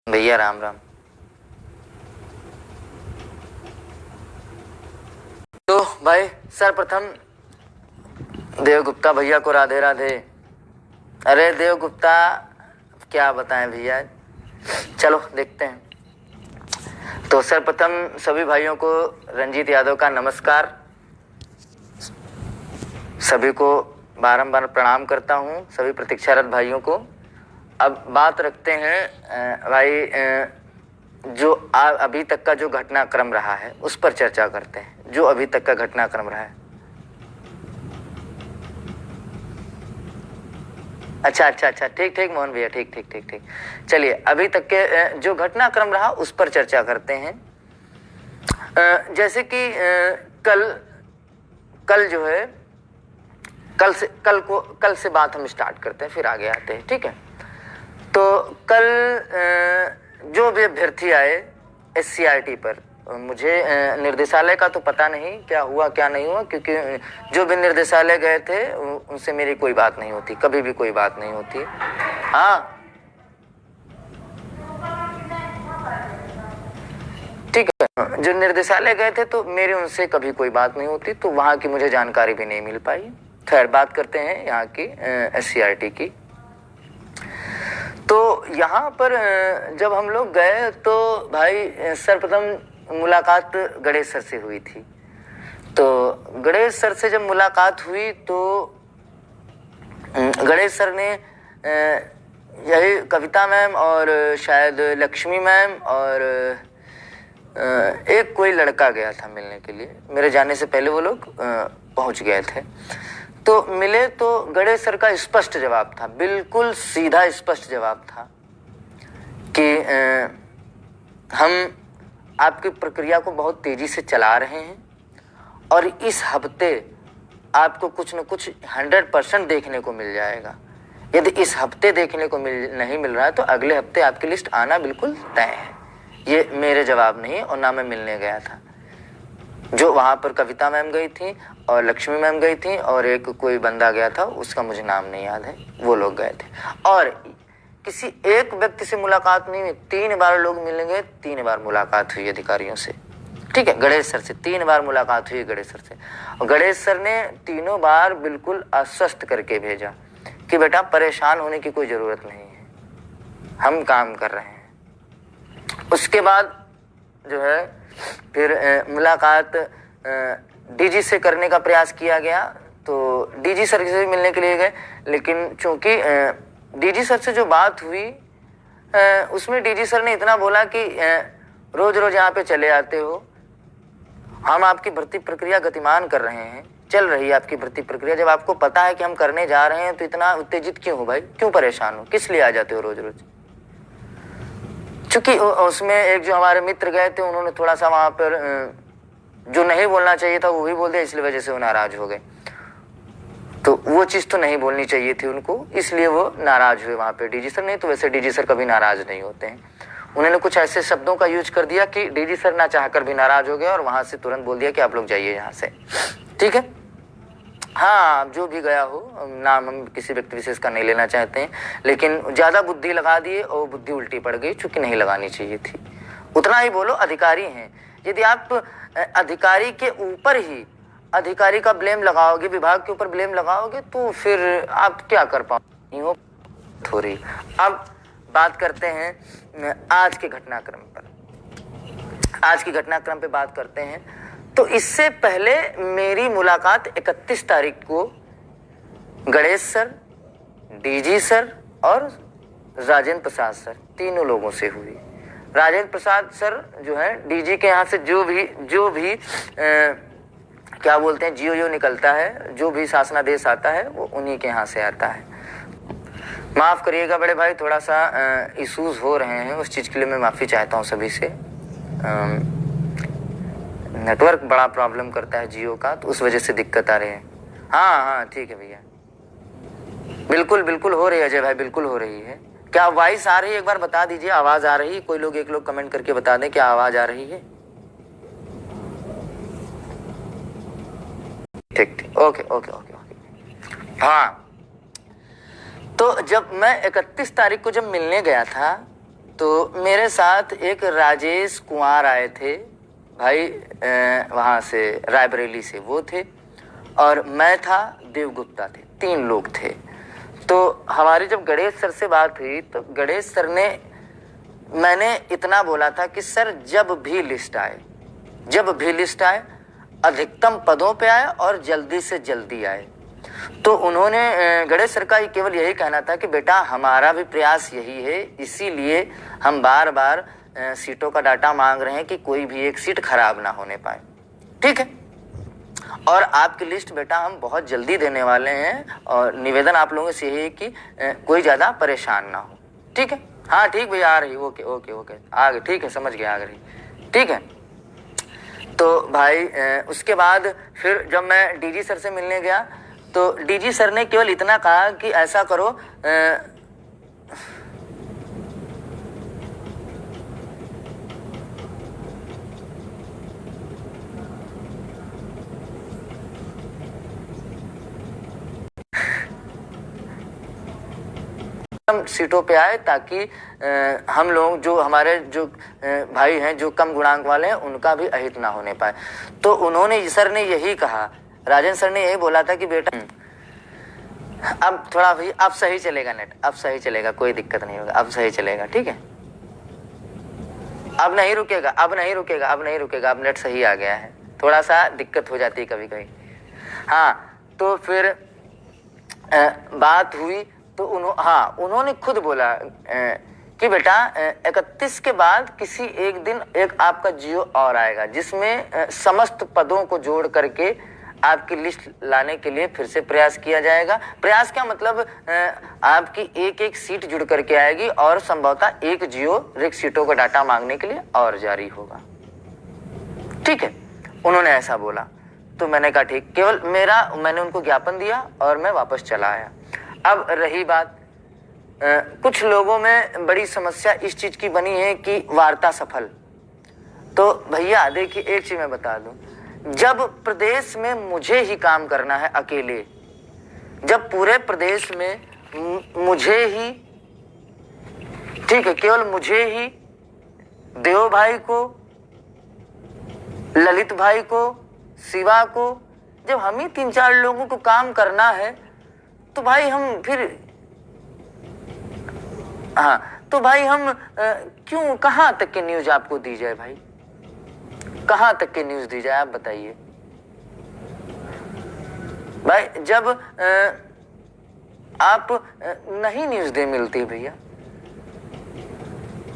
भैया राम राम। तो भाई सर्वप्रथम देवगुप्ता भैया को राधे राधे। अरे देवगुप्ता क्या बताएं भैया, चलो देखते हैं। तो सर्वप्रथम सभी भाइयों को रंजीत यादव का नमस्कार। सभी को बारंबार प्रणाम करता हूं, सभी प्रतीक्षारत भाइयों को। अब बात रखते हैं भाई, जो अभी तक का जो घटनाक्रम रहा है उस पर चर्चा करते हैं। जो अभी तक का घटनाक्रम रहा है, अच्छा, ठीक मोहन भैया, ठीक। चलिए अभी तक के जो घटनाक्रम रहा उस पर चर्चा करते हैं। जैसे कि कल जो है, कल से बात हम स्टार्ट करते हैं, फिर आगे आते हैं, ठीक है। तो कल जो भी अभ्यर्थी आए SCRT पर, मुझे निर्देशालय का तो पता नहीं क्या हुआ क्या नहीं हुआ, क्योंकि जो भी निर्देशालय गए थे उनसे मेरी कोई बात नहीं होती, कभी भी कोई बात नहीं होती। हाँ ठीक है, जो निर्देशालय गए थे तो मेरी उनसे कभी कोई बात नहीं होती, तो वहाँ की मुझे जानकारी भी नहीं मिल पाई। खैर बात करते हैं यहाँ की SCRT की। तो यहाँ पर जब हम लोग गए तो भाई सर्वप्रथम मुलाकात गणेश सर से हुई थी। तो गणेश सर से जब मुलाकात हुई तो गणेश सर ने यही कविता मैम और शायद लक्ष्मी मैम और एक कोई लड़का गया था मिलने के लिए, मेरे जाने से पहले वो लोग पहुंच गए थे। तो मिले तो गणेश सर का स्पष्ट जवाब था, बिल्कुल सीधा स्पष्ट जवाब था कि हम आपकी प्रक्रिया को बहुत तेजी से चला रहे हैं और इस हफ्ते आपको कुछ न कुछ 100% देखने को मिल जाएगा। यदि इस हफ्ते देखने को नहीं मिल रहा है तो अगले हफ्ते आपकी लिस्ट आना बिल्कुल तय है। ये मेरे जवाब नहीं और ना मैं मिलने गया था। जो वहाँ पर कविता मैम गई थी और लक्ष्मी मैम गई थी और एक कोई बंदा गया था, उसका मुझे नाम नहीं याद है, वो लोग गए थे। और किसी एक व्यक्ति से मुलाकात नहीं हुई, 3 बार लोग मिलेंगे, 3 बार मुलाकात हुई अधिकारियों से, ठीक है। गणेश सर से 3 बार मुलाकात हुई गणेश सर से, और गणेश सर ने तीनों बार बिल्कुल आश्वस्त करके भेजा कि बेटा परेशान होने की कोई जरूरत नहीं है, हम काम कर रहे हैं। उसके बाद जो है फिर मुलाकात DG से करने का प्रयास किया गया, तो DG सर से मिलने के लिए गए, लेकिन चूंकि DG सर से जो बात हुई उसमें DG सर ने इतना बोला कि रोज रोज यहाँ पे चले आते हो, हम आपकी भर्ती प्रक्रिया गतिमान कर रहे हैं, चल रही है आपकी भर्ती प्रक्रिया, जब आपको पता है कि हम करने जा रहे हैं तो इतना उत्तेजित क्यों हो भाई, क्यों परेशान हो, किस लिए आ जाते हो रोज रोज। चूंकि उसमें एक जो हमारे मित्र गए थे उन्होंने थोड़ा सा वहां पर जो नहीं बोलना चाहिए था वो भी बोल दिया, इसलिए वजह से वो नाराज हो गए। तो वो चीज तो नहीं बोलनी चाहिए थी उनको, इसलिए वो नाराज हुए वहां पे DG सर। नहीं तो वैसे DG सर कभी नाराज नहीं होते हैं। उन्होंने कुछ ऐसे शब्दों का यूज कर दिया कि DG सर ना चाहकर भी नाराज हो गए और वहां से तुरंत बोल दिया कि आप लोग जाइए यहाँ से, ठीक है। हाँ जो भी गया हो, नाम हम किसी व्यक्ति विशेष का नहीं लेना चाहते हैं, लेकिन ज्यादा बुद्धि लगा दिए और बुद्धि उल्टी पड़ गई, चूंकि नहीं लगानी चाहिए थी। उतना ही बोलो, अधिकारी हैं। यदि आप अधिकारी के ऊपर ही अधिकारी का ब्लेम लगाओगे, विभाग के ऊपर ब्लेम लगाओगे, तो फिर आप क्या कर पाओगे हो थोड़ी। अब बात करते हैं आज के घटनाक्रम पर। आज की घटनाक्रम पे बात करते हैं। तो इससे पहले मेरी मुलाकात 31 तारीख को गणेश सर, DG सर और राजेंद्र प्रसाद सर, तीनों लोगों से हुई। राजेंद्र प्रसाद सर जो है DG के यहाँ से जो भी क्या बोलते हैं जियो निकलता है, जो भी शासनादेश आता है वो उन्हीं के यहाँ से आता है। माफ करिएगा बड़े भाई, थोड़ा सा इश्यूज हो रहे हैं, उस चीज के लिए मैं माफी चाहता हूँ सभी से। नेटवर्क बड़ा प्रॉब्लम करता है जियो का, तो उस वजह से दिक्कत आ रही है। हाँ ठीक है भैया, बिल्कुल हो रही है अजय भाई, बिल्कुल हो रही है। क्या वॉइस आ रही है, एक बार बता दीजिए, आवाज आ रही है? कोई लोग एक लोग कमेंट करके बता दें क्या आवाज आ रही है। ठीक ओके। हाँ तो जब मैं 31 तारीख को जब मिलने गया था तो मेरे साथ एक राजेश कुमार आए थे भाई, वहाँ से रायबरेली से वो थे, और मैं था, देवगुप्ता थे, 3 लोग थे। तो हमारी जब गणेश सर से बात हुई तो गणेश सर ने, मैंने इतना बोला था कि सर जब भी लिस्ट आए अधिकतम पदों पे आए और जल्दी से जल्दी आए। तो उन्होंने, गणेश सर का केवल यही कहना था कि बेटा हमारा भी प्रयास यही है, इसीलिए हम बार बार सीटों का डाटा मांग रहे हैं कि कोई भी एक सीट खराब ना होने पाए। ठीक है, और आपकी लिस्ट बेटा हम बहुत जल्दी देने वाले हैं, और निवेदन आप लोगों से यही है कि कोई ज़्यादा परेशान ना हो। ठीक है, हाँ ठीक भैया, आ रही, ओके ओके ओके, आ गई, ठीक है, समझ गया, आ गई, ठीक है। तो भाई उसके बाद फिर जब मैं डीजी सर से मिलने गया तो डीजी सर ने केवल इतना कहा कि ऐसा करो, सीटों पे आए ताकि हम लोग, जो हमारे जो भाई हैं जो कम गुणांक वाले हैं, उनका भी अहित ना होने पाए। तो उन्होंने, सर ने यही कहा, राजेंद्र सर ने यही बोला था कि बेटा अब थोड़ा भाई, अब सही चलेगा नेट, अब सही चलेगा, कोई दिक्कत नहीं होगा, अब सही चलेगा, ठीक है, अब नहीं रुकेगा, अब नहीं रुकेगा, अब नहीं रुकेगा, अब नेट सही आ गया है। थोड़ा सा दिक्कत हो जाती है कभी कभी। हाँ, तो फिर बात हुई तो उन्होंने खुद बोला कि बेटा 31 के बाद किसी एक दिन एक आपका जियो और आएगा, जिसमें समस्त पदों को जोड़ करके आपकी लिस्ट लाने के लिए फिर से प्रयास किया जाएगा। प्रयास क्या मतलब, आपकी एक एक सीट जुड़ करके आएगी और संभवतः एक जियो रिक्त सीटों का डाटा मांगने के लिए और जारी होगा। ठीक है, उन्होंने ऐसा बोला। तो मैंने कहा ठीक, केवल मैंने उनको ज्ञापन दिया और मैं वापस चला आया। अब रही बात, कुछ लोगों में बड़ी समस्या इस चीज की बनी है कि वार्ता सफल। तो भैया देखिए, एक चीज मैं बता दूं, जब प्रदेश में मुझे ही काम करना है अकेले, जब पूरे प्रदेश में मुझे ही, ठीक है, केवल मुझे ही, देव भाई को, ललित भाई को, शिवा को, जब हम ही 3-4 लोगों को काम करना है तो भाई हम फिर, हाँ, तो भाई हम क्यों, कहां तक की न्यूज आपको दी जाए भाई, कहां तक की न्यूज दी जाए, आप बताइए भाई। जब आप नहीं न्यूज दे मिलती भैया,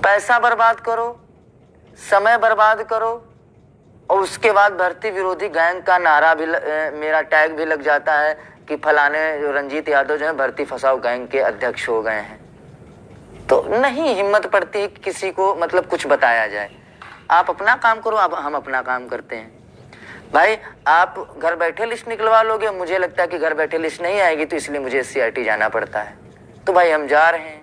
पैसा बर्बाद करो, समय बर्बाद करो, और उसके बाद भर्ती विरोधी गैंग का नारा भी, मेरा टैग भी लग जाता है कि फलाने जो रंजीत यादव जो है भर्ती फसाओ गैंग के अध्यक्ष हो गए हैं। तो नहीं हिम्मत पड़ती है कि किसी को मतलब कुछ बताया जाए। आप अपना काम करो, आप, हम अपना काम करते हैं भाई। आप घर बैठे लिस्ट निकलवा लोगे, मुझे लगता है कि घर बैठे लिस्ट नहीं आएगी, तो इसलिए मुझे SCRT जाना पड़ता है। तो भाई हम जा रहे हैं,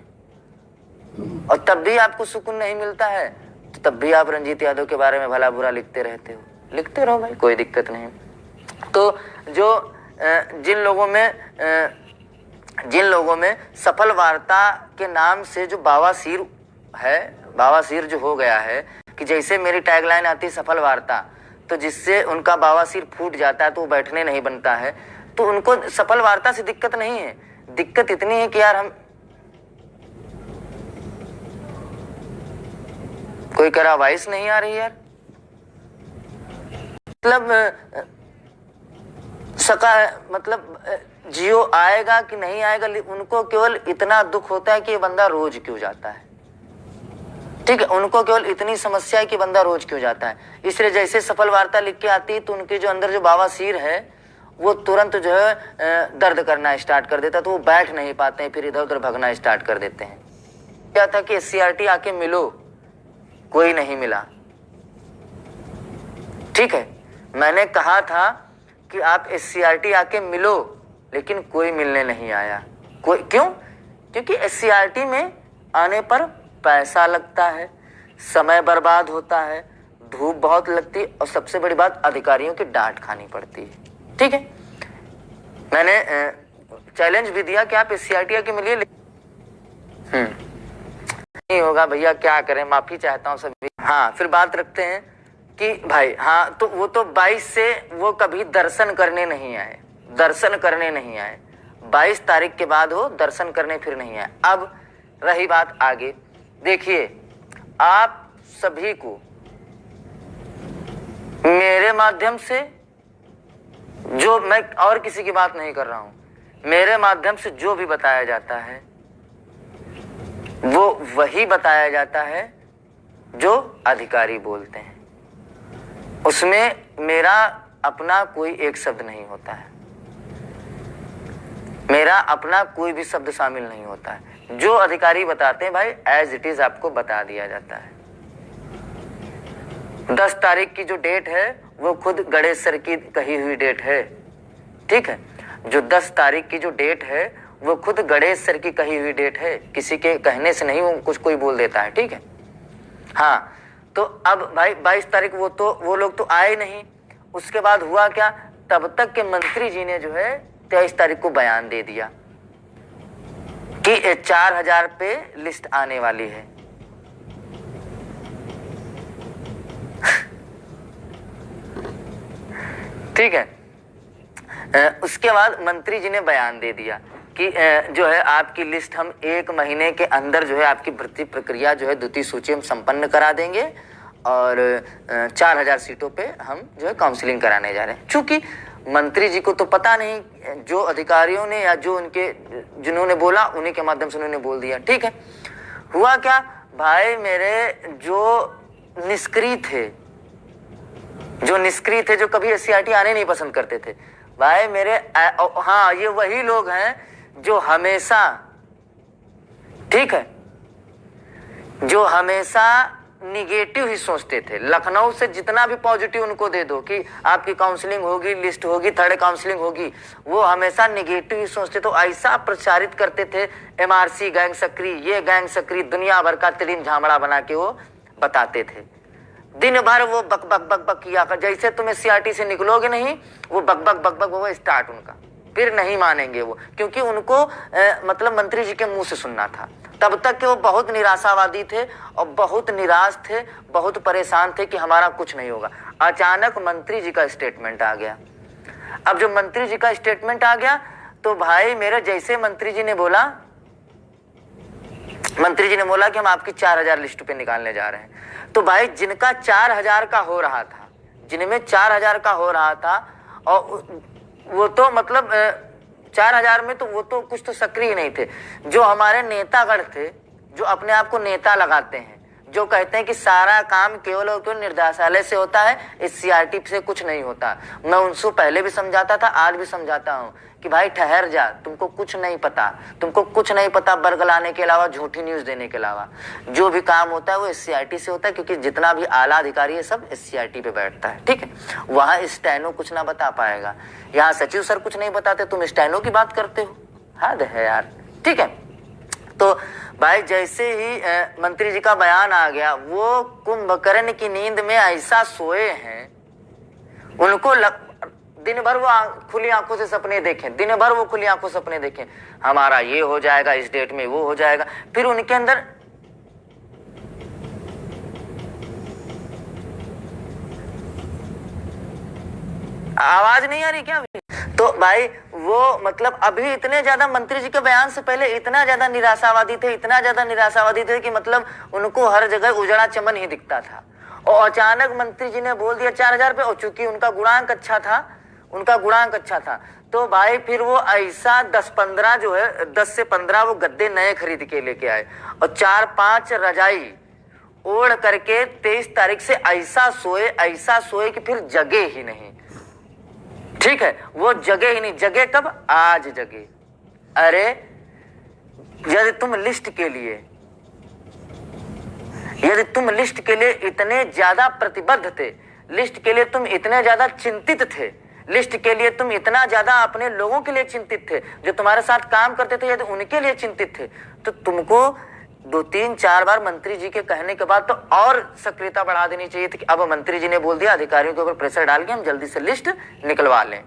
और तब भी आपको सुकून नहीं मिलता है, तो तब भी आप रंजीत यादव के बारे में भला बुरा लिखते रहते हो। लिखते रहो भाई, कोई दिक्कत नहीं। तो जो जिन लोगों में सफल वार्ता के नाम से जो बावासीर है, बावासीर जो हो गया है कि जैसे मेरी टैगलाइन आती है सफल वार्ता, तो जिससे उनका बावासीर फूट जाता है तो वो बैठने नहीं बनता है, तो उनको सफल वार्ता से दिक्कत नहीं है। दिक्कत इतनी है कि यार हम, कोई कह रहा वॉइस नहीं आ रही यार, मतलब जियो आएगा कि नहीं आएगा, उनको केवल इतना दुख होता है कि ये बंदा रोज क्यों जाता है। ठीक है, उनको केवल इतनी समस्या है कि बंदा रोज क्यों जाता है। इसलिए जैसे सफल वार्ता लिख के आती है तो उनके जो अंदर जो बावासीर है वो तुरंत जो है दर्द करना स्टार्ट कर देता है, तो वो बैठ नहीं पाते हैं, फिर इधर उधर भगना स्टार्ट कर देते हैं। क्या था कि SCRT आके मिलो, कोई नहीं मिला। ठीक है, मैंने कहा था कि आप SCRT आके मिलो, लेकिन कोई मिलने नहीं आया। कोई क्यों? क्योंकि SCRT में आने पर पैसा लगता है, समय बर्बाद होता है, धूप बहुत लगती है, और सबसे बड़ी बात अधिकारियों की डांट खानी पड़ती है। ठीक है, मैंने चैलेंज भी दिया कि आप SCRT आके मिलिए। नहीं होगा भैया, क्या करें, माफी चाहता हूँ सभी। हाँ, फिर बात रखते हैं कि भाई, हाँ तो वो तो 22 से वो कभी दर्शन करने नहीं आए, दर्शन करने नहीं आए, 22 तारीख के बाद वो दर्शन करने फिर नहीं आए। अब रही बात आगे, देखिए आप सभी को मेरे माध्यम से, जो मैं और किसी की बात नहीं कर रहा हूं, मेरे माध्यम से जो भी बताया जाता है वो वही बताया जाता है जो अधिकारी बोलते हैं, उसमें मेरा अपना कोई एक शब्द नहीं होता है, मेरा अपना कोई भी शब्द शामिल नहीं होता है। जो अधिकारी बताते हैं भाई एज इट इज आपको बता दिया जाता है। 10 तारीख की जो डेट है वो खुद गणेश सर की कही हुई डेट है, ठीक है। जो 10 तारीख की जो डेट है वो खुद गणेश सर की कही हुई डेट है, किसी के कहने से नहीं वो कुछ कोई बोल देता है, ठीक है। हाँ, तो अब भाई 22 तारीख वो लोग तो आए नहीं। उसके बाद हुआ क्या, तब तक के मंत्री जी ने जो है 23 तारीख को बयान दे दिया कि 4000 पे लिस्ट आने वाली है। ठीक है। उसके बाद मंत्री जी ने बयान दे दिया कि जो है आपकी लिस्ट हम 1 महीने के अंदर जो है आपकी भर्ती प्रक्रिया जो है द्वितीय सूची हम संपन्न करा देंगे और 4000 सीटों पे हम जो है काउंसलिंग कराने जा रहे हैं। चूंकि मंत्री जी को तो पता नहीं, जो अधिकारियों ने या जो उनके जिन्होंने बोला उन्हीं के माध्यम से उन्होंने बोल दिया, ठीक है। हुआ क्या भाई, मेरे जो निष्क्रिय थे, जो कभी SCRT आने नहीं पसंद करते थे भाई मेरे, हाँ ये वही लोग हैं जो हमेशा, ठीक है, जो हमेशा निगेटिव ही सोचते थे। लखनऊ से जितना भी पॉजिटिव उनको दे दो कि आपकी काउंसलिंग होगी, लिस्ट होगी, थर्ड काउंसलिंग होगी, वो हमेशा निगेटिव ही सोचते। तो ऐसा प्रचारित करते थे, MRC गैंग सक्रिय, ये गैंग सक्रिय, दुनिया भर का तिलिम झामड़ा बना के वो बताते थे। दिन भर वो बक बक बक बक किया कर, जैसे तुम SCRT से निकलोगे नहीं वो बक बक बक बक वो स्टार्ट उनका, फिर नहीं मानेंगे वो, क्योंकि उनको मतलब मंत्री जी के मुंह से सुनना था। तब तक के वो बहुत निराशावादी थे और बहुत निराश थे, बहुत परेशान थे कि हमारा कुछ नहीं होगा। अचानक मंत्री जी का स्टेटमेंट आ गया। अब जो मंत्री जी का स्टेटमेंट आ गया तो भाई मेरे, जैसे मंत्री जी ने बोला कि हम आपकी 4000 लिस्ट पे निकालने जा रहे हैं, तो भाई जिनका 4000 का हो रहा था, जिनमें 4000 का हो रहा था, और वो तो मतलब 4000 में तो वो तो कुछ तो सक्रिय नहीं थे। जो हमारे नेतागण थे, जो अपने आप को नेता लगाते हैं, जो कहते हैं कि सारा काम केवल और केवल निर्देशालय से होता है, SCRT से कुछ नहीं होता। मैं उनको पहले भी समझाता था, आज भी समझाता हूँ कि भाई ठहर जा, तुमको कुछ नहीं पता बरगलाने के अलावा, झूठी न्यूज देने के अलावा। जो भी काम होता है वो SCRT से होता है, क्योंकि जितना भी आला अधिकारी है सब SCRT पे बैठता है, ठीक है। वहां स्टैनो कुछ ना बता पाएगा, यहाँ सचिव सर कुछ नहीं बताते, तुम स्टैनो की बात करते हो, हद है यार, ठीक है। तो भाई जैसे ही मंत्री जी का बयान आ गया, वो कुंभकर्ण की नींद में ऐसा सोए हैं, उनको दिन भर वो खुली आंखों से सपने देखें, दिन भर वो खुली आंखों से सपने देखें, हमारा ये हो जाएगा, इस डेट में वो हो जाएगा। फिर उनके अंदर आवाज नहीं आ रही क्या? तो भाई वो मतलब अभी इतने ज्यादा मंत्री जी के बयान से पहले इतना ज्यादा निराशावादी थे कि मतलब उनको हर जगह उजड़ा चमन ही दिखता था। और अचानक मंत्री जी ने बोल दिया 4000 पे, और चूंकि उनका गुणांक अच्छा था, तो भाई फिर वो ऐसा 10-15 जो है 10 से 15 वो गद्दे नए खरीद के लेके आए और 4-5 रजाई ओढ़ करके 23 तारीख से ऐसा सोए कि फिर जगे ही नहीं, ठीक है। वो जगे ही नहीं, जगे कब? आज जगे। अरे यदि तुम लिस्ट के लिए इतने ज्यादा प्रतिबद्ध थे, लिस्ट के लिए तुम इतने ज्यादा चिंतित थे, लिस्ट के लिए तुम इतना ज्यादा अपने लोगों के लिए चिंतित थे, जो तुम्हारे साथ काम करते थे, यदि उनके लिए चिंतित थे, तो तुमको 2-3-4 बार मंत्री जी के कहने के बाद तो और सक्रियता बढ़ा देनी चाहिए थी कि अब मंत्री जी ने बोल दिया, अधिकारियों के ऊपर प्रेशर डाल के हम जल्दी से लिस्ट निकलवा लें।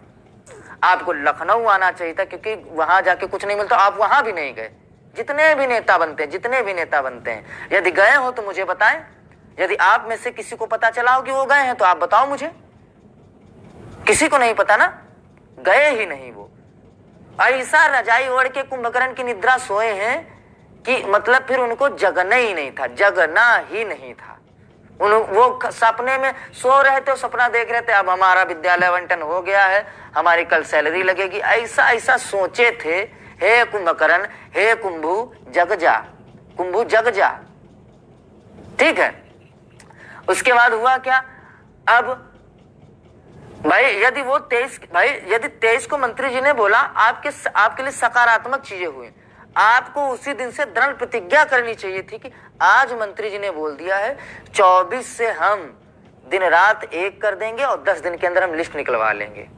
आपको लखनऊ आना चाहिए था, क्योंकि वहां जाके कुछ नहीं मिलता, आप वहां भी नहीं गए, जितने भी नेता बनते हैं, जितने भी नेता बनते हैं, यदि गए हो तो मुझे बताएं। यदि आप में से किसी को पता चला हो कि वो गए हैं तो आप बताओ मुझे। किसी को नहीं पता ना, गए ही नहीं वो। ऐसा रजाई ओढ़ के कुंभकर्ण की निद्रा सोए हैं कि मतलब फिर उनको जगना ही नहीं था, जगना ही नहीं था। वो सपने में सो रहे थे, सपना देख रहे थे अब हमारा विद्यालय आवंटन हो गया है, हमारी कल सैलरी लगेगी, ऐसा ऐसा सोचे थे। हे कुंभकर्ण, हे कुंभू जग जा, कुंभू जग जा। ठीक है, उसके बाद हुआ क्या? अब भाई यदि वो 23 को मंत्री जी ने बोला आपके लिए सकारात्मक चीजें हुई, आपको उसी दिन से दृढ़ प्रतिज्ञा करनी चाहिए थी कि आज मंत्री जी ने बोल दिया है 24 से हम दिन रात एक कर देंगे और 10 दिन के अंदर हम लिस्ट निकलवा लेंगे।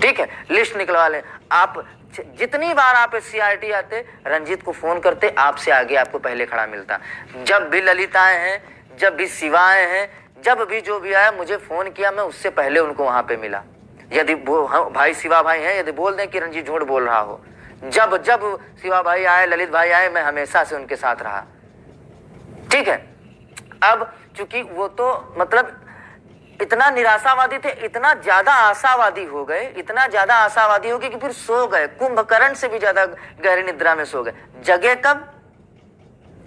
ठीक है, लिस्ट निकलवा लें। आप जितनी बार आप सीआरटी आते, रंजीत को फोन करते, आपसे आगे आपको पहले खड़ा मिलता। जब भी ललिताएं हैं, जब भी शिवाएं हैं, जब भी जो भी आया मुझे फोन किया, मैं उससे पहले उनको वहां पे मिला। यदि वो भाई शिवा भाई हैं, यदि बोल दें कि रंजीत झूठ बोल रहा हो, जब जब शिवा भाई आए, ललित भाई आए, मैं हमेशा से उनके साथ रहा। ठीक है, अब चूंकि वो तो मतलब इतना निराशावादी थे, इतना ज्यादा आशावादी हो गए, इतना ज्यादा आशावादी हो गए कि फिर सो गए, कुंभकर्ण से भी ज्यादा गहरी निद्रा में सो गए। जगे कब?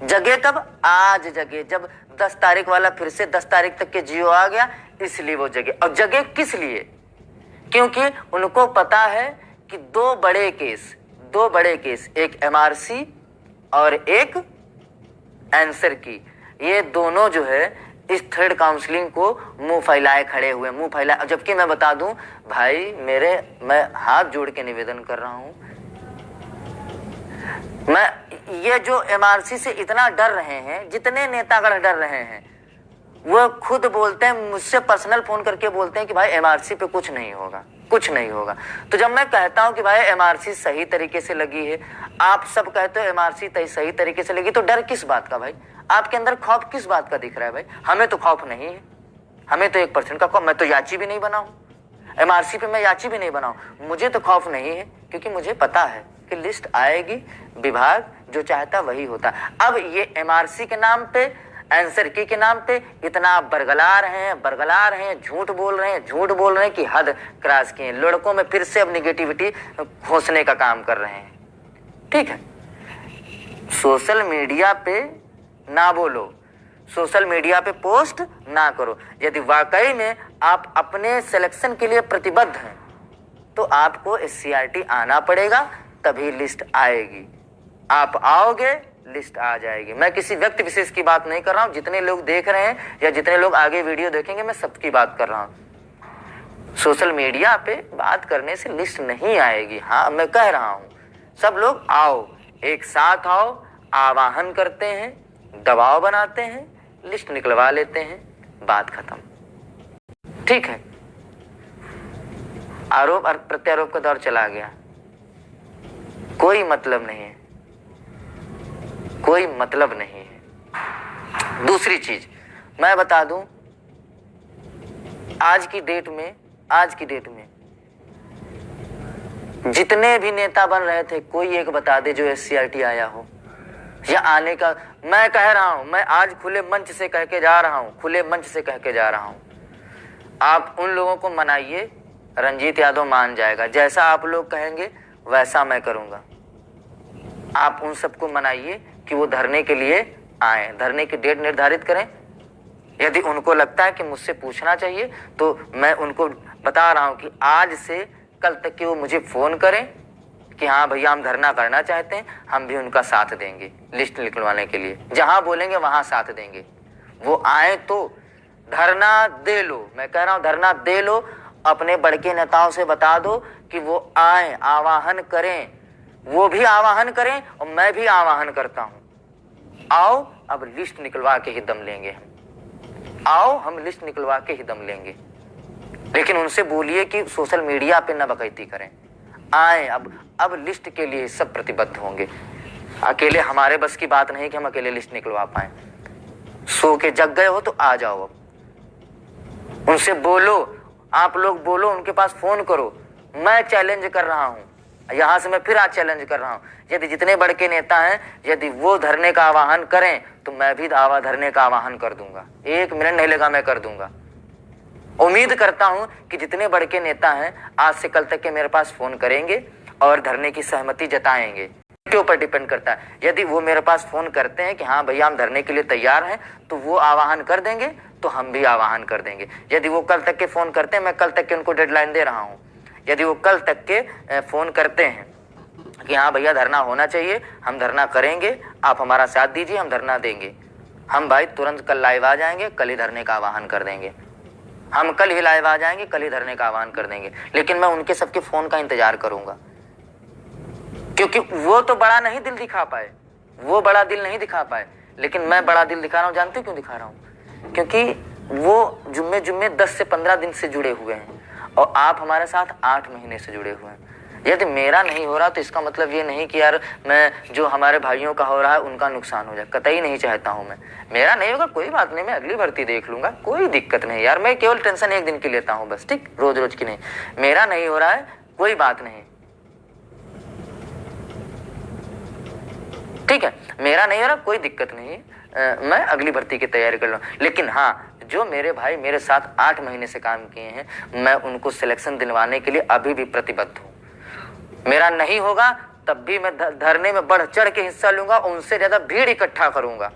जगे कब? आज जगे, जब 10 तारीख वाला फिर से 10 तारीख तक के जियो आ गया, इसलिए वो जगे। और जगे किस लिए? क्योंकि उनको पता है कि दो बड़े केस, एक एमआरसी और एक आंसर की, ये दोनों जो है इस थर्ड काउंसलिंग को मुंह फैलाए खड़े हुए, मुंह फैलाए। जबकि मैं बता दूं भाई, मैं हाथ जोड़ के निवेदन कर रहा हूं, मैं ये जो एमआरसी से इतना डर रहे हैं, जितने नेतागण डर रहे हैं, वो खुद बोलते हैं, मुझसे पर्सनल फोन करके बोलते हैं कि भाई एमआरसी पे कुछ नहीं होगा, कुछ नहीं होगा। तो जब मैं कहता हूं कि भाई एमआरसी सही तरीके से लगी है, आप सब कहते हो एमआरसी सही तरीके से लगी, तो डर किस बात का भाई? आपके अंदर खौफ किस बात का दिख रहा है भाई? हमें तो खौफ नहीं है, हमें तो 1% का खौफ। मैं तो याची भी नहीं बनाऊं एमआरसी पे, मैं याची भी नहीं बनाऊं, मुझे तो खौफ नहीं है, क्योंकि मुझे पता है कि लिस्ट आएगी, विभाग जो चाहता वही होता। अब ये एमआरसी के नाम पे, आंसर की के नाम पे इतना बरगला रहे हैं, झूठ बोल रहे हैं कि हद क्रॉस किए। लड़कों में फिर से अब निगेटिविटी घोंसने का काम कर रहे हैं। ठीक है, सोशल मीडिया पे ना बोलो, सोशल मीडिया पे पोस्ट ना करो। यदि वाकई में आप अपने सिलेक्शन के लिए प्रतिबद्ध हैं तो आपको एससीईआरटी आना पड़ेगा, तभी लिस्ट आएगी। आप आओगे, लिस्ट आ जाएगी। मैं किसी व्यक्ति विशेष की बात नहीं कर रहा हूं, जितने लोग देख रहे हैं या जितने लोग आगे वीडियो देखेंगे, मैं सबकी बात कर रहा हूं। सोशल मीडिया पे बात करने से लिस्ट नहीं आएगी। हाँ, मैं कह रहा हूं, सब लोग आओ, एक साथ आओ, आवाहन करते हैं, दबाव बनाते हैं, लिस्ट निकलवा लेते हैं, बात खत्म। ठीक है, आरोप और प्रत्यारोप का दौर चला गया, कोई मतलब नहीं है, कोई मतलब नहीं है। दूसरी चीज मैं बता दूं, आज की डेट में जितने भी नेता बन रहे थे, कोई एक बता दे जो एससीईआरटी आया हो या आने का। मैं कह रहा हूं, मैं आज खुले मंच से कह के जा रहा हूं, आप उन लोगों को मनाइए, रंजीत यादव मान जाएगा। जैसा आप लोग कहेंगे वैसा मैं करूंगा। आप उन सबको मनाइए कि वो धरने के लिए आए, धरने की डेट निर्धारित करें। यदि उनको लगता है कि मुझसे पूछना चाहिए तो मैं उनको बता रहा हूं कि आज से कल तक कि वो मुझे फोन करें कि हाँ भैया हम धरना करना चाहते हैं, हम भी उनका साथ देंगे लिस्ट निकलवाने के लिए। जहां बोलेंगे वहां साथ देंगे। वो आए तो धरना दे लो, मैं कह रहा हूं धरना दे लो। अपने बड़के नेताओं से बता दो कि वो आए, आवाहन करें, वो भी आवाहन करें और मैं भी आवाहन करता हूं। आओ, अब लिस्ट निकलवा के ही दम लेंगे हम। आओ, हम लिस्ट निकलवा के ही दम लेंगे। लेकिन उनसे बोलिए कि सोशल मीडिया पे न बकैती करें। आए, अब लिस्ट के लिए सब प्रतिबद्ध होंगे। अकेले हमारे बस की बात नहीं कि हम अकेले लिस्ट निकलवा पाए। सो के जग गए हो तो आ जाओ, अब उनसे बोलो, आप लोग बोलो, उनके पास फोन करो। मैं चैलेंज कर रहा हूं, यहां से मैं फिर आज चैलेंज कर रहा हूं, यदि जितने बड़े के नेता हैं यदि वो धरने का आह्वान करें तो मैं भी धरने का आह्वान कर दूंगा। 1 मिनट नहीं लगा, मैं कर दूंगा। उम्मीद करता हूं कि जितने बड़े के नेता हैं आज से कल तक के मेरे पास फोन करेंगे और धरने की सहमति जताएंगे। के ऊपर डिपेंड करता है। यदि वो मेरे पास फोन करते हैं कि हाँ भैया हम धरने के लिए तैयार हैं, तो वो आह्वान कर देंगे, तो हम भी आह्वान कर देंगे। यदि वो कल तक के फोन करते हैं, मैं कल तक के उनको डेडलाइन दे रहा हूं, यदि वो कल तक के फोन करते हैं कि हाँ भैया धरना होना चाहिए, हम धरना करेंगे, आप हमारा साथ दीजिए, हम धरना देंगे, हम भाई तुरंत कल लाइव आ जाएंगे, कल ही धरने का आह्वान कर देंगे। हम कल ही लाइव आ जाएंगे, कल ही धरने का आह्वान कर देंगे। लेकिन मैं उनके सबके फोन का इंतजार करूंगा, क्योंकि वो तो बड़ा नहीं दिल दिखा पाए, वो बड़ा दिल नहीं दिखा पाए, लेकिन मैं बड़ा दिल दिखा रहा हूं। जानते क्यों दिखा रहा हूं? क्योंकि वो जुम्मे 10 से 15 दिन से जुड़े हुए हैं और आप हमारे साथ 8 महीने से जुड़े हुए हैं। यदि मेरा नहीं हो रहा तो इसका मतलब ये नहीं कि यार मैं जो हमारे भाइयों का हो रहा है उनका नुकसान हो जाए, कतई नहीं चाहता हूं मैं। मेरा नहीं होगा कोई बात नहीं, मैं अगली भर्ती देख लूंगा, कोई दिक्कत नहीं यार, मैं केवल टेंशन 1 दिन की लेता हूं बस, ठीक, रोज रोज की नहीं। मेरा नहीं हो रहा है कोई बात नहीं, ठीक है, मेरा नहीं हो रहा कोई दिक्कत नहीं, मैं अगली भर्ती की तैयारी कर लूँ। लेकिन हाँ, जो मेरे भाई मेरे साथ 8 महीने से काम किए हैं, मैं उनको सिलेक्शन दिलवाने के लिए अभी भी प्रतिबद्ध हूँ। मेरा नहीं होगा तब भी मैं धरने में बढ़ चढ़ के हिस्सा लूंगा, उनसे ज्यादा भीड़ इकट्ठा करूंगा,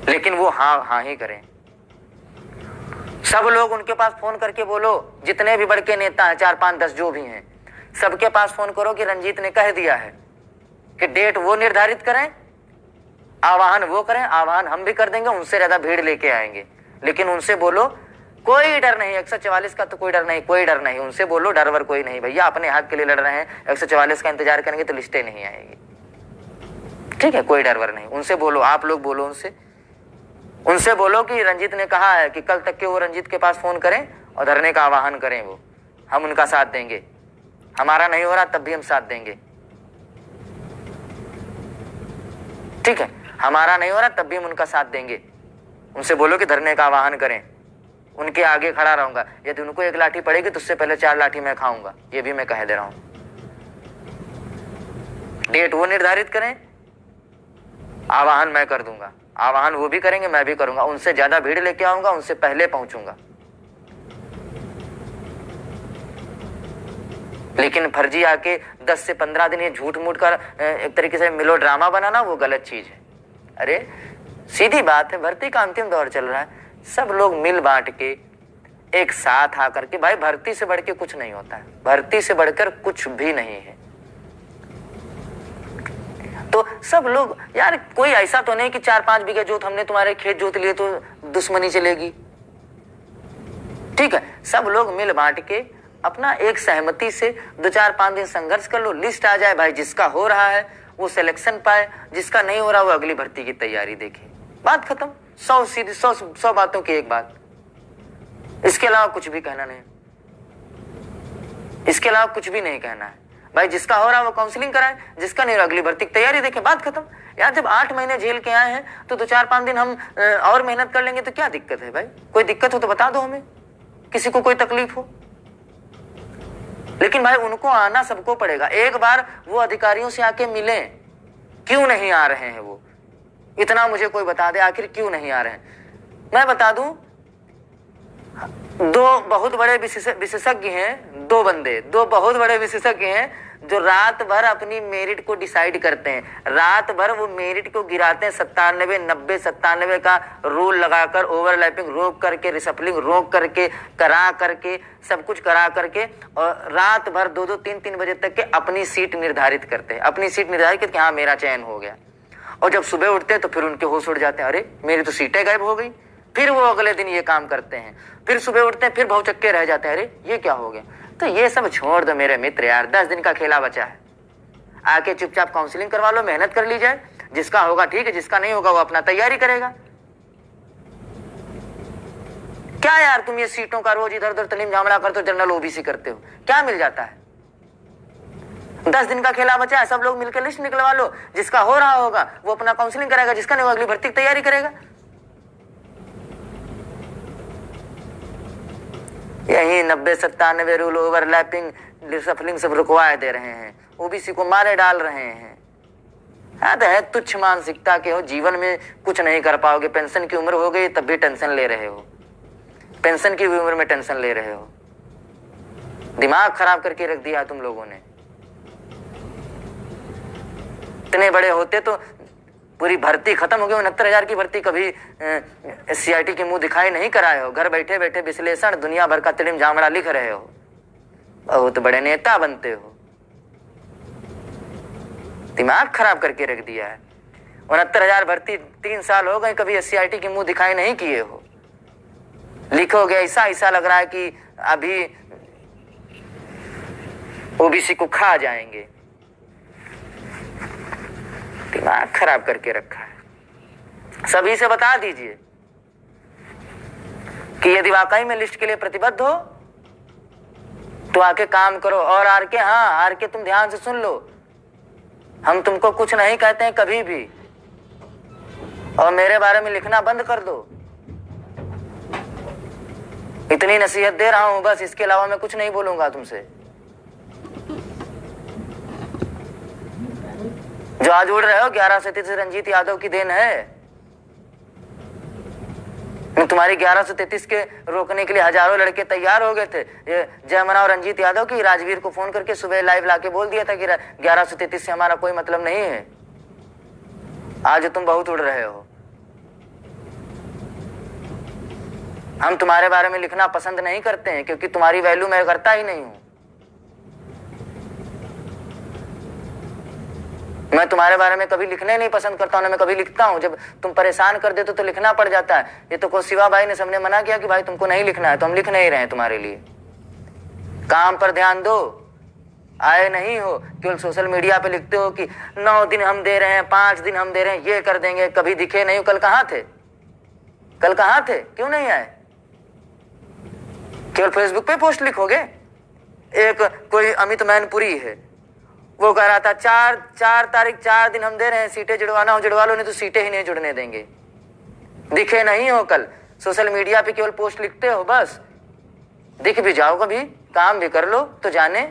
लेकिन वो हाँ ही करें। सब लोग उनके पास फोन करके बोलो, जितने भी बड़े के नेता हैं 4, 5, 10 जो भी हैं, सबके पास फोन करो कि रंजीत ने कह दिया है कि डेट वो निर्धारित करें, आह्वान वो करें, आह्वान हम भी कर देंगे, उनसे ज्यादा भीड़ लेके आएंगे। लेकिन उनसे बोलो कोई डर नहीं, 144 का तो कोई डर नहीं, कोई डर नहीं, उनसे बोलो डर वर कोई नहीं भैया, अपने हक के लिए लड़ रहे हैं, 144 का इंतजार करेंगे तो लिस्टें नहीं आएगी, ठीक है, कोई डर वर नहीं। उनसे बोलो, आप लोग बोलो उनसे बोलो कि रंजीत ने कहा है कि कल तक के वो रंजीत के पास फोन करें और धरने का आह्वान करें, वो हम उनका साथ देंगे। हमारा नहीं हो रहा तब भी हम साथ देंगे, ठीक है, हमारा नहीं हो रहा तब भी हम उनका साथ देंगे। उनसे बोलो कि धरने का आह्वान करें, उनके आगे खड़ा रहूंगा। यदि उनको 1 लाठी पड़ेगी तो उससे पहले 4 लाठी मैं खाऊंगा, ये भी मैं कह दे रहा हूं। डेट वो निर्धारित करें, आह्वान मैं कर दूंगा, आह्वान वो भी करेंगे, मैं भी करूंगा, उनसे ज्यादा भीड़ लेके आऊंगा, उनसे पहले पहुंचूंगा। लेकिन फर्जी आके 10 से 15 दिन ये झूठ मूठ कर एक तरीके से मिलो ड्रामा बनाना, वो गलत चीज है। अरे सीधी बात है, भर्ती का अंतिम दौर चल रहा है, सब लोग मिल बांट के एक साथ आकर के, भाई भर्ती से बढ़ के कुछ नहीं होता है, भर्ती से बढ़कर कुछ भी नहीं है। तो सब लोग यार, कोई ऐसा तो नहीं कि 4-5 बीघे जोत हमने तुम्हारे खेत जोत लिए तो दुश्मनी चलेगी, ठीक है, सब लोग मिल बांट के अपना एक सहमति से 2-4-5 दिन संघर्ष कर लो, लिस्ट आ जाए भाई, जिसका हो रहा है वो सिलेक्शन पाए, जिसका नहीं हो रहा वो अगली भर्ती की तैयारी देखे, बात खत्म। 100 बातों की एक बात, इसके अलावा कुछ भी कहना नहीं, इसके अलावा कुछ भी नहीं कहना है भाई। जिसका हो रहा है वो काउंसलिंग कराए, जिसका नहीं हो रहा अगली भर्ती की तैयारी देखे, बात खत्म। यार जब 8 महीने झेल के आए हैं तो 2-4-5 दिन हम और मेहनत कर लेंगे तो क्या दिक्कत है भाई? कोई दिक्कत हो तो बता दो हमें, किसी को कोई तकलीफ हो। लेकिन भाई उनको आना सबको पड़ेगा। एक बार वो अधिकारियों से आके मिले, क्यों नहीं आ रहे हैं वो, इतना मुझे कोई बता दे आखिर क्यों नहीं आ रहे हैं। मैं बता दूं, 2 बहुत बड़े विशेषज्ञ हैं, 2 बंदे, 2 बहुत बड़े विशेषज्ञ हैं जो रात भर अपनी मेरिट को डिसाइड करते हैं, रात भर वो मेरिट को गिराते हैं, 97, 90, 97 का रूल लगाकर, ओवरलैपिंग रोक करके, रिसफलिंग रोक करके, करा करके, सब कुछ करा करके, और रात भर 2-2, 3-3 बजे तक के अपनी सीट निर्धारित करते हैं, अपनी सीट निर्धारित करके हाँ मेरा चयन हो गया। और जब सुबह उठते हैं तो फिर उनके होश उड़ जाते हैं, अरे मेरी तो सीटें गायब हो गई। फिर वो अगले दिन ये काम करते हैं, फिर सुबह उठते हैं, फिर भौचक्के रह जाते हैं, अरे ये क्या हो गया। तो ये सब छोड़ दो मेरे मित्र यार, 10 दिन का खेला बचा है, आके चुपचाप काउंसलिंग करवा लो, मेहनत कर ली जाए, जिसका होगा ठीक है, जिसका नहीं होगा वो अपना तैयारी करेगा। क्या यार तुम ये सीटों का रोज इधर उधर तलीम झामड़ा करते हो, जनरल ओबीसी करते हो, क्या मिल जाता है? 10 दिन का खेला बचा है, सब लोग मिलकर लिस्ट निकलवा लो, जिसका हो रहा होगा वो अपना काउंसलिंग कराएगा, जिसका नहीं होगा अगली भर्ती की तैयारी करेगा। यही 90-97 रूल, ओवरलैपिंग, सफलिंग सब रुकवा दे रहे हैं, ओबीसी को मारे डाल रहे हैं। है तुच्छ मानसिकता के हो, जीवन में कुछ नहीं कर पाओगे। पेंशन की उम्र हो गई तब भी टेंशन ले रहे हो, पेंशन की उम्र में टेंशन ले रहे हो। दिमाग खराब करके रख दिया तुम लोगों ने। इतने बड़े होते तो पूरी भर्ती खत्म हो गई। 69,000 की भर्ती कभी सीआईटी की मुंह दिखाई नहीं कराए हो। घर बैठे बैठे विश्लेषण दुनिया भर का तिड़िम झामड़ा लिख रहे हो, बहुत बड़े नेता बनते हो। दिमाग खराब करके रख दिया है। 69,000 भर्ती 3 साल हो गए, कभी सीआईटी की मुंह दिखाई नहीं किए हो। लिखोगे ऐसा ऐसा लग रहा है कि अभी ओबीसी को खा जाएंगे। दिमाग खराब करके रखा है। सभी से बता दीजिए कि यदि वाकई में लिस्ट के लिए प्रतिबद्ध हो तो आके काम करो। और आरके, हाँ आरके तुम ध्यान से सुन लो, हम तुमको कुछ नहीं कहते हैं कभी भी, और मेरे बारे में लिखना बंद कर दो। इतनी नसीहत दे रहा हूं बस, इसके अलावा मैं कुछ नहीं बोलूंगा तुमसे। जो आज उड़ रहे हो 11 से 33 रंजीत यादव की देन है। तुम्हारी 1133 के रोकने के लिए हजारों लड़के तैयार हो गए थे। ये जयमना और रंजीत यादव की राजवीर को फोन करके सुबह लाइव लाके बोल दिया था कि 1133 से हमारा कोई मतलब नहीं है। आज तुम बहुत उड़ रहे हो। हम तुम्हारे बारे में लिखना पसंद नहीं करते हैं क्योंकि तुम्हारी वैल्यू मैं करता ही नहीं हूं। मैं तुम्हारे बारे में कभी लिखने नहीं पसंद करता हूं, ना मैं कभी लिखता हूं। जब तुम परेशान कर देते तो लिखना पड़ जाता है। ये तो शिवा भाई ने सबने मना किया कि भाई तुमको नहीं लिखना है, तो हम लिख नहीं रहे हैं तुम्हारे लिए। काम पर ध्यान दो, आए नहीं हो, केवल सोशल मीडिया पे लिखते हो कि 9 दिन हम दे रहे हैं, 5 दिन हम दे रहे हैं, ये कर देंगे। कभी दिखे नहीं हो। कल कहाँ थे? कल कहाँ थे? क्यों नहीं आए? केवल फेसबुक पे पोस्ट लिखोगे। एक कोई अमित मैनपुरी है, वो कह रहा था 4 तारीख 4 दिन हम दे रहे हैं, सीटें जुड़वाना हो जुड़वा लो, नहीं तो सीटें ही नहीं जुड़ने देंगे। दिखे नहीं हो कल, सोशल मीडिया पे केवल पोस्ट लिखते हो बस। दिख भी जाओ कभी, काम भी कर लो तो जाने।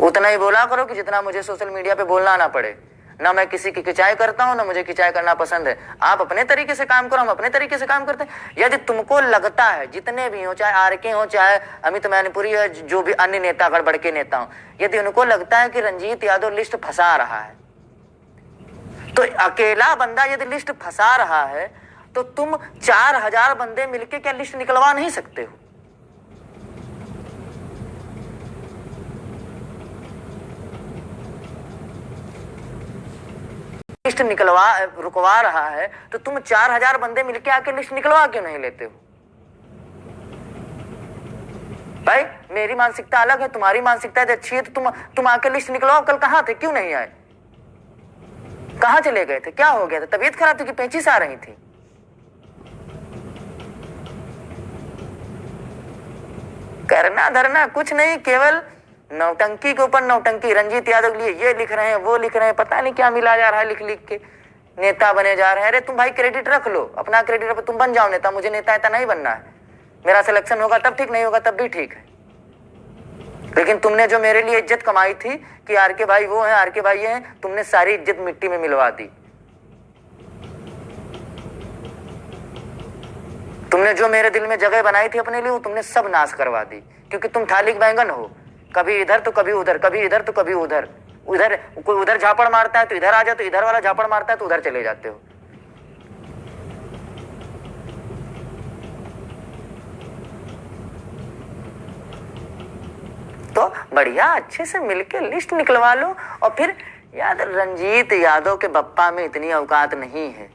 उतना ही बोला करो कि जितना मुझे सोशल मीडिया पे बोलना ना पड़े। ना मैं किसी की खिंचाई करता हूं, ना मुझे खिंचाई करना पसंद है। आप अपने तरीके से काम करो, हम अपने तरीके से काम करते हैं। यदि तुमको लगता है, जितने भी हो, चाहे आरके हो, चाहे अमित मैनपुरी है, जो भी अन्य नेता गड़बड़ के नेता हो, यदि उनको लगता है कि रंजीत यादव लिस्ट फंसा रहा है, तो अकेला बंदा यदि लिस्ट फंसा रहा है तो तुम 4,000 बंदे मिलके क्या लिस्ट निकलवा नहीं सकते हो? लिस्ट रुकवा रहा है तो तुम 4,000 बंदे मिलके आके लिस्ट निकलवा क्यों नहीं लेते हो? भाई मेरी मानसिकता अलग है, तुम्हारी मानसिकता यदि अच्छी है तो तुम आके लिस्ट निकलवाओ। कल कहाँ थे? क्यों नहीं आए? कहाँ चले गए थे? क्या हो गया था? तबीयत खराब थी कि पेचिश आ रही थी? करना धरना कुछ नहीं, केवल नौटंकी के ऊपर नौटंकी। रंजीत यादव लिए ये लिख रहे हैं, वो लिख रहे हैं, पता नहीं क्या मिला जा रहा है, लिख लिख के नेता बने जा रहे हैं। अरे तुम भाई क्रेडिट रख लो, अपना क्रेडिट तुम बन जाओ नेता। मुझे नेता ऐसा नहीं बनना है। मेरा सिलेक्शन होगा तब ठीक, नहीं होगा तब भी ठीक है। लेकिन तुमने जो मेरे लिए इज्जत कमाई थी कि आरके भाई वो है, आरके भाई ये हैं, तुमने सारी इज्जत मिट्टी में मिलवा दी। तुमने जो मेरे दिल में जगह बनाई थी अपने लिए, वो तुमने सब नाश करवा दी। क्योंकि तुम थाली बैंगन हो, कभी इधर तो कभी उधर, कभी इधर तो कभी उधर। उधर कोई उधर झापड़ मारता है तो इधर आ जाते, इधर वाला झापड़ मारता है तो उधर चले जाते हो। तो बढ़िया अच्छे से मिलके लिस्ट निकलवा लो। और फिर याद, रंजीत यादव के बप्पा में इतनी औकात नहीं है।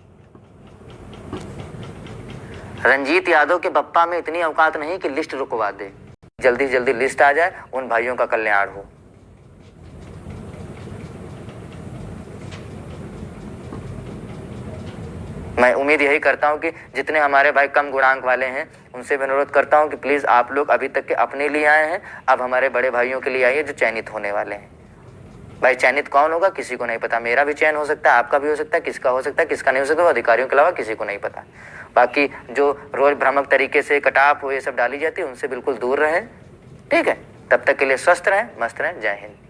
रंजीत यादव के बप्पा में इतनी औकात नहीं कि लिस्ट रुकवा दे। जल्दी जल्दी लिस्ट आ जाए, उन भाइयों का कल्याण हो। मैं उम्मीद यही करता हूं कि जितने हमारे भाई कम गुणांक वाले हैं उनसे भी अनुरोध करता हूं कि प्लीज आप लोग अभी तक के अपने लिए आए हैं, अब हमारे बड़े भाइयों के लिए आइए जो चयनित होने वाले हैं। भाई चयनित कौन होगा किसी को नहीं पता, मेरा भी चयन हो सकता है, आपका भी हो सकता है, किसका हो सकता है किसका नहीं हो सकता, वो अधिकारियों के अलावा किसी को नहीं पता। बाकी जो रोज भ्रामक तरीके से कटाप हो ये सब डाली जाती है उनसे बिल्कुल दूर रहें, ठीक है। तब तक के लिए स्वस्थ रहें, मस्त रहें, जय हिंद।